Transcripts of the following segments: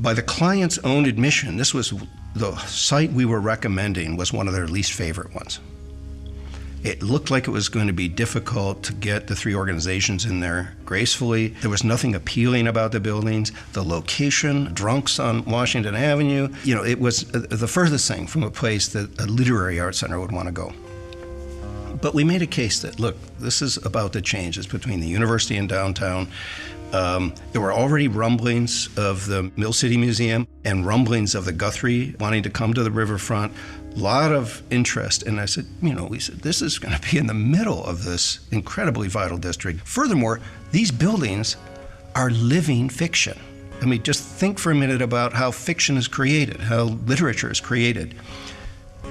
By the client's own admission, this was the site we were recommending was one of their least favorite ones. It looked like it was going to be difficult to get the three organizations in there gracefully. There was nothing appealing about the buildings. The location, drunks on Washington Avenue, it was the furthest thing from a place that a literary arts center would want to go. But we made a case that, look, this is about the changes between the university and downtown. There were already rumblings of the Mill City Museum and rumblings of the Guthrie wanting to come to the riverfront. A lot of interest. And I said, we said, this is going to be in the middle of this incredibly vital district. Furthermore, these buildings are living fiction. I mean, just think for a minute about how fiction is created, how literature is created.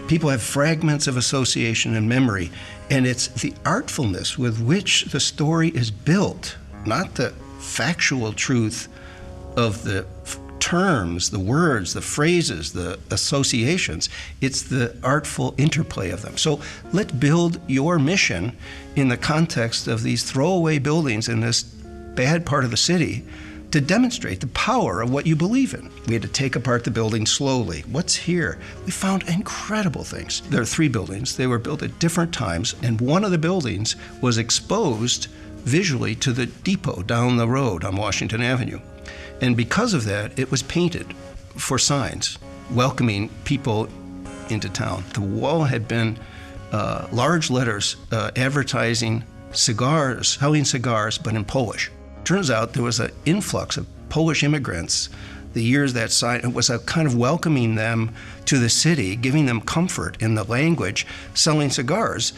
People have fragments of association and memory, and it's the artfulness with which the story is built, not the factual truth of the terms, the words, the phrases, the associations. It's the artful interplay of them. So let's build your mission in the context of these throwaway buildings in this bad part of the city to demonstrate the power of what you believe in. We had to take apart the building slowly. What's here? We found incredible things. There are three buildings. They were built at different times, and one of the buildings was exposed visually to the depot down the road on Washington Avenue. And because of that, it was painted for signs welcoming people into town. The wall had been large letters advertising cigars, selling cigars, but in Polish. Turns out there was an influx of Polish immigrants the years that sign. It was a kind of welcoming them to the city, giving them comfort in the language, selling cigars.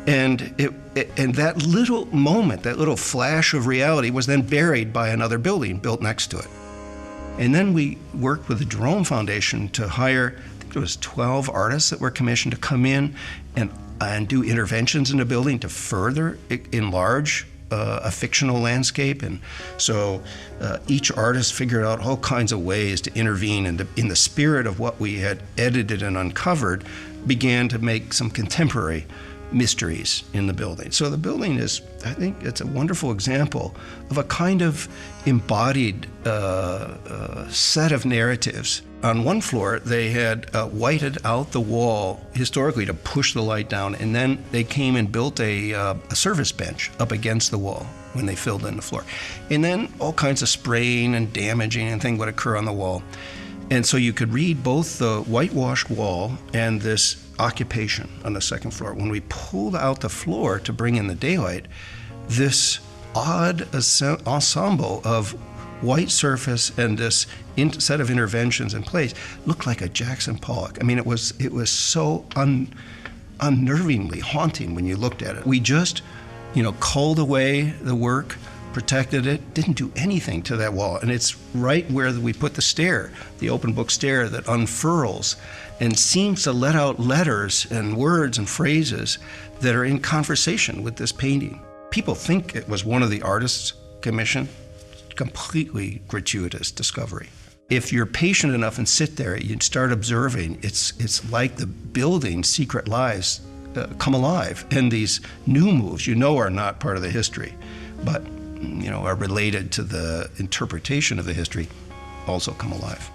And that little moment, that little flash of reality was then buried by another building built next to it. And then we worked with the Jerome Foundation to hire, I think it was 12 artists that were commissioned to come in and do interventions in the building to further enlarge a fictional landscape. And so each artist figured out all kinds of ways to intervene, and in the spirit of what we had edited and uncovered, began to make some contemporary mysteries in the building. So the building is, I think it's a wonderful example of a kind of embodied set of narratives. On one floor, they had whited out the wall historically to push the light down, and then they came and built a service bench up against the wall when they filled in the floor. And then all kinds of spraying and damaging and things would occur on the wall. And so you could read both the whitewashed wall and this occupation on the second floor. When we pulled out the floor to bring in the daylight, this odd ensemble of white surface and this set of interventions in place looked like a Jackson Pollock. I mean, it was so unnervingly haunting when you looked at it. We just, culled away the work, protected it, didn't do anything to that wall. And it's right where we put the stair, the open book stair that unfurls and seems to let out letters and words and phrases that are in conversation with this painting. People think it was one of the artists commissioned. Completely gratuitous discovery. If you're patient enough and sit there, you start observing, it's like the building's secret lives come alive. And these new moves, are not part of the history, but are related to the interpretation of the history, also come alive.